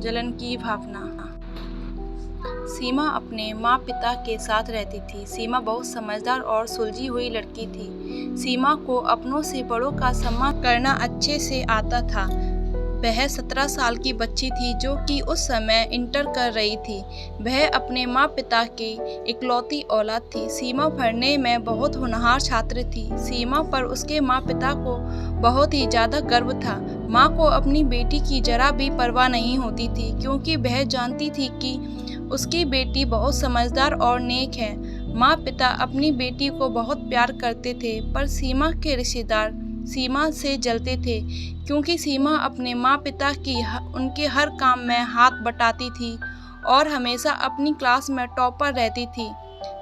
जलन की भावना। सीमा अपने माँ पिता के साथ रहती थी। सीमा बहुत समझदार और सुलझी हुई लड़की थी। सीमा को अपनों से बड़ों का सम्मान करना अच्छे से आता था। वह 17 साल की बच्ची थी जो कि उस समय इंटर कर रही थी। वह अपने माँ पिता की इकलौती औलाद थी। सीमा पढ़ने में बहुत होनहार छात्र थी। सीमा पर उसके माँ पिता को बहुत ही ज़्यादा गर्व था। माँ को अपनी बेटी की जरा भी परवाह नहीं होती थी, क्योंकि वह जानती थी कि उसकी बेटी बहुत समझदार और नेक है। माँ पिता अपनी बेटी को बहुत प्यार करते थे, पर सीमा के रिश्तेदार सीमा से जलते थे, क्योंकि सीमा अपने माँ पिता की उनके हर काम में हाथ बटाती थी और हमेशा अपनी क्लास में टॉपर रहती थी।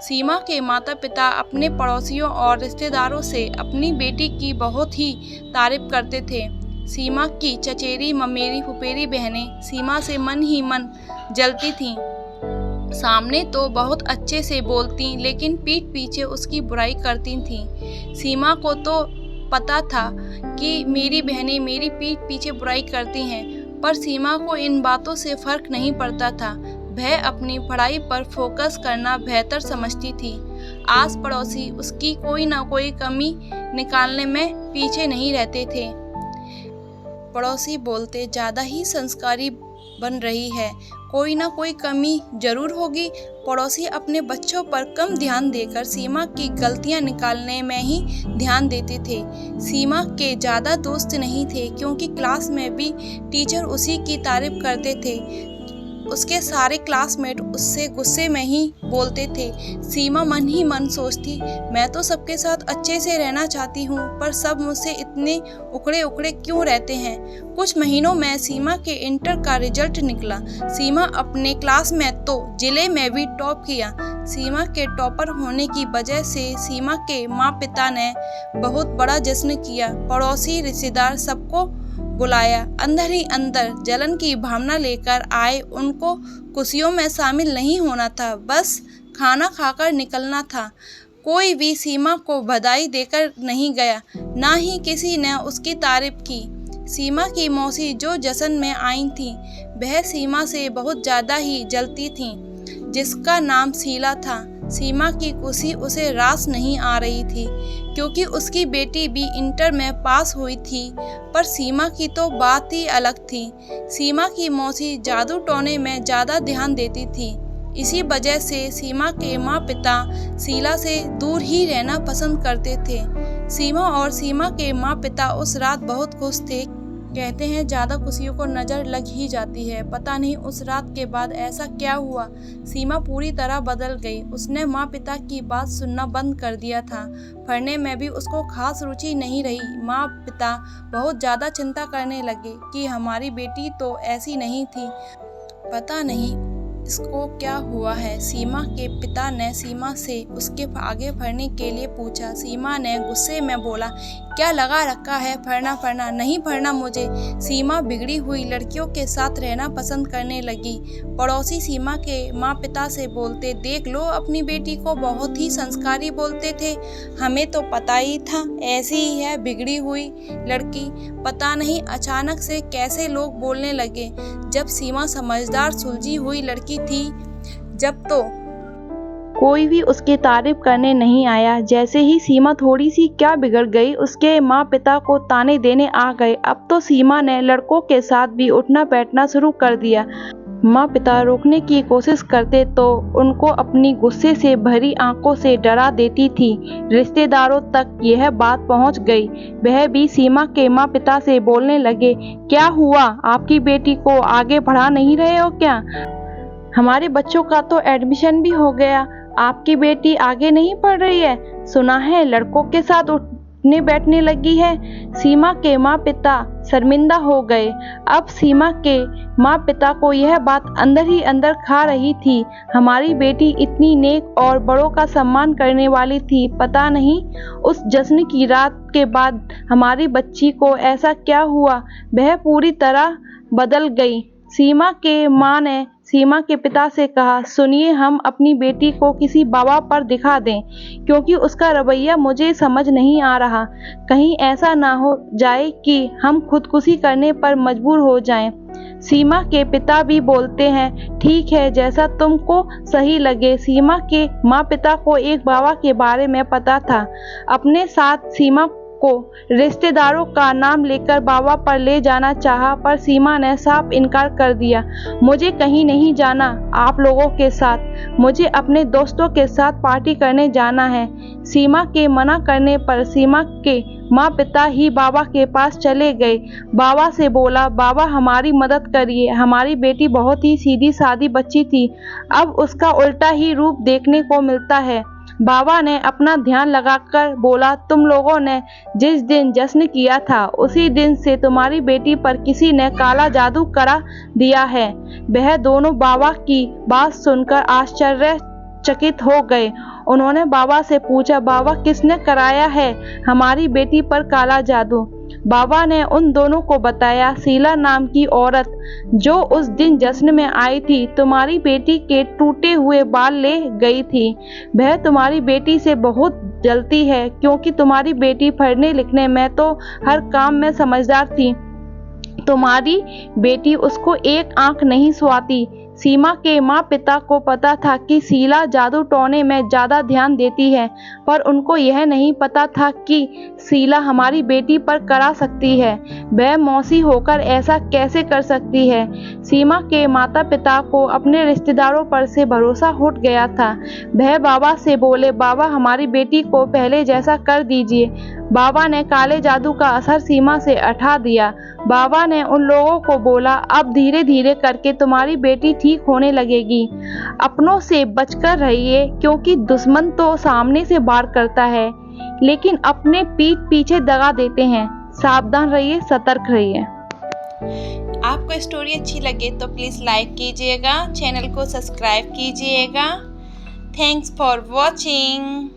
सीमा के माता पिता अपने पड़ोसियों और रिश्तेदारों से अपनी बेटी की बहुत ही तारीफ करते थे। सीमा की चचेरी ममेरी फुफेरी बहनें सीमा से मन ही मन जलती थीं। सामने तो बहुत अच्छे से बोलती, लेकिन पीठ पीछे उसकी बुराई करती थीं। सीमा को तो पता था कि मेरी बहनें मेरी पीठ पीछे बुराई करती हैं, पर सीमा को इन बातों से फर्क नहीं पड़ता था। वह अपनी पढ़ाई पर फोकस करना बेहतर समझती थी। आस पड़ोसी उसकी कोई ना कोई कमी निकालने में पीछे नहीं रहते थे। पड़ोसी बोलते, ज़्यादा ही संस्कारी बन रही है, कोई ना कोई कमी जरूर होगी। पड़ोसी अपने बच्चों पर कम ध्यान देकर सीमा की गलतियां निकालने में ही ध्यान देते थे। सीमा के ज़्यादा दोस्त नहीं थे, क्योंकि क्लास में भी टीचर उसी की तारीफ करते थे। उसके सारे क्लासमेट उससे गुस्से में ही बोलते थे। सीमा मन ही मन सोचती, मैं तो सबके साथ अच्छे से रहना चाहती हूँ, पर सब मुझसे इतने उखड़े उखड़े क्यों रहते हैं। कुछ महीनों में सीमा के इंटर का रिजल्ट निकला। सीमा अपने क्लास में तो जिले में भी टॉप किया। सीमा के टॉपर होने की वजह से सीमा के माँ पिता ने बहुत बड़ा जश्न किया। पड़ोसी रिश्तेदार सबको बुलाया। अंदर ही अंदर जलन की भावना लेकर आए। उनको खुशियों में शामिल नहीं होना था, बस खाना खाकर निकलना था। कोई भी सीमा को बधाई देकर नहीं गया, ना ही किसी ने उसकी तारीफ की। सीमा की मौसी जो जश्न में आई थी, वह सीमा से बहुत ज़्यादा ही जलती थी, जिसका नाम शीला था। सीमा की खुशी उसे रास नहीं आ रही थी, क्योंकि उसकी बेटी भी इंटर में पास हुई थी, पर सीमा की तो बात ही अलग थी। सीमा की मौसी जादू टोने में ज़्यादा ध्यान देती थी। इसी वजह से सीमा के माँ पिता शीला से दूर ही रहना पसंद करते थे। सीमा और सीमा के माँ पिता उस रात बहुत खुश थे। कहते हैं ज़्यादा खुशियों को नज़र लग ही जाती है। पता नहीं उस रात के बाद ऐसा क्या हुआ, सीमा पूरी तरह बदल गई। उसने माँ पिता की बात सुनना बंद कर दिया था। पढ़ने में भी उसको खास रुचि नहीं रही। माँ पिता बहुत ज़्यादा चिंता करने लगे कि हमारी बेटी तो ऐसी नहीं थी, पता नहीं इसको क्या हुआ है। सीमा के पिता ने सीमा से उसके आगे पढ़ने के लिए पूछा। सीमा ने गुस्से में बोला, क्या लगा रखा है, पढ़ना पढ़ना, नहीं पढ़ना मुझे। सीमा बिगड़ी हुई लड़कियों के साथ रहना पसंद करने लगी। पड़ोसी सीमा के माँ पिता से बोलते, देख लो अपनी बेटी को, बहुत ही संस्कारी बोलते थे, हमें तो पता ही था ऐसी ही है बिगड़ी हुई लड़की। पता नहीं अचानक से कैसे लोग बोलने लगे। जब सीमा समझदार सुलझी हुई लड़की थी, जब तो कोई भी उसकी तारीफ करने नहीं आया। जैसे ही सीमा थोड़ी सी क्या बिगड़ गई, उसके माँ पिता को ताने देने आ गए। अब तो सीमा ने लड़कों के साथ भी उठना बैठना शुरू कर दिया। माँ पिता रोकने की कोशिश करते तो उनको अपनी गुस्से से भरी आंखों से डरा देती थी। रिश्तेदारों तक यह बात पहुँच गई। वह भी सीमा के माँ पिता से बोलने लगे, क्या हुआ, आपकी बेटी को आगे बढ़ा नहीं रहे हो क्या? हमारे बच्चों का तो एडमिशन भी हो गया, आपकी बेटी आगे नहीं पढ़ रही है, सुना है लड़कों के साथ उठने बैठने लगी है। सीमा के माँ पिता शर्मिंदा हो गए। अब सीमा के माँ पिता को यह बात अंदर ही अंदर खा रही थी। हमारी बेटी इतनी नेक और बड़ों का सम्मान करने वाली थी, पता नहीं उस जश्न की रात के बाद हमारी बच्ची को ऐसा क्या हुआ, वह पूरी तरह बदल गई। सीमा के माँ ने सीमा के पिता से कहा, सुनिए, हम अपनी बेटी को किसी बाबा पर दिखा दें, क्योंकि उसका रवैया मुझे समझ नहीं आ रहा। कहीं ऐसा ना हो जाए कि हम खुदकुशी करने पर मजबूर हो जाएं। सीमा के पिता भी बोलते हैं, ठीक है, जैसा तुमको सही लगे। सीमा के माँ पिता को एक बाबा के बारे में पता था। अपने साथ सीमा को रिश्तेदारों का नाम लेकर बाबा पर ले जाना चाहा, पर सीमा ने साफ इनकार कर दिया। मुझे कहीं नहीं जाना आप लोगों के साथ, मुझे अपने दोस्तों के साथ पार्टी करने जाना है। सीमा के मना करने पर सीमा के माँ पिता ही बाबा के पास चले गए। बाबा से बोला, बाबा हमारी मदद करिए, हमारी बेटी बहुत ही सीधी सादी बच्ची थी, अब उसका उल्टा ही रूप देखने को मिलता है। बाबा ने अपना ध्यान लगाकर बोला, तुम लोगों ने जिस दिन जश्न किया था उसी दिन से तुम्हारी बेटी पर किसी ने काला जादू करा दिया है। वह दोनों बाबा की बात सुनकर आश्चर्यचकित हो गए। उन्होंने बाबा से पूछा, बाबा किसने कराया है हमारी बेटी पर काला जादू? बाबा ने उन दोनों को बताया, शीला नाम की औरत जो उस दिन जश्न में आई थी, तुम्हारी बेटी के टूटे हुए बाल ले गई थी। वह तुम्हारी बेटी से बहुत जलती है, क्योंकि तुम्हारी बेटी पढ़ने लिखने में तो हर काम में समझदार थी। तुम्हारी बेटी उसको एक आंख नहीं सुहाती। सीमा के माँ पिता को पता था कि शीला जादू टोने में ज्यादा ध्यान देती है, पर उनको यह नहीं पता था कि शीला हमारी बेटी पर करा सकती है। वह मौसी होकर ऐसा कैसे कर सकती है? सीमा के माता पिता को अपने रिश्तेदारों पर से भरोसा उठ गया था। वह बाबा से बोले, बाबा हमारी बेटी को पहले जैसा कर दीजिए। बाबा ने काले जादू का असर सीमा से हटा दिया। बाबा ने उन लोगों को बोला, अब धीरे धीरे करके तुम्हारी बेटी ठीक होने लगेगी। अपनों से बचकर रहिए, क्योंकि दुश्मन तो सामने से वार करता है, लेकिन अपने पीठ पीछे दगा देते हैं। सावधान रहिए, सतर्क रहिए। आपको स्टोरी अच्छी लगे तो प्लीज़ लाइक कीजिएगा, चैनल को सब्सक्राइब कीजिएगा। Thanks for watching.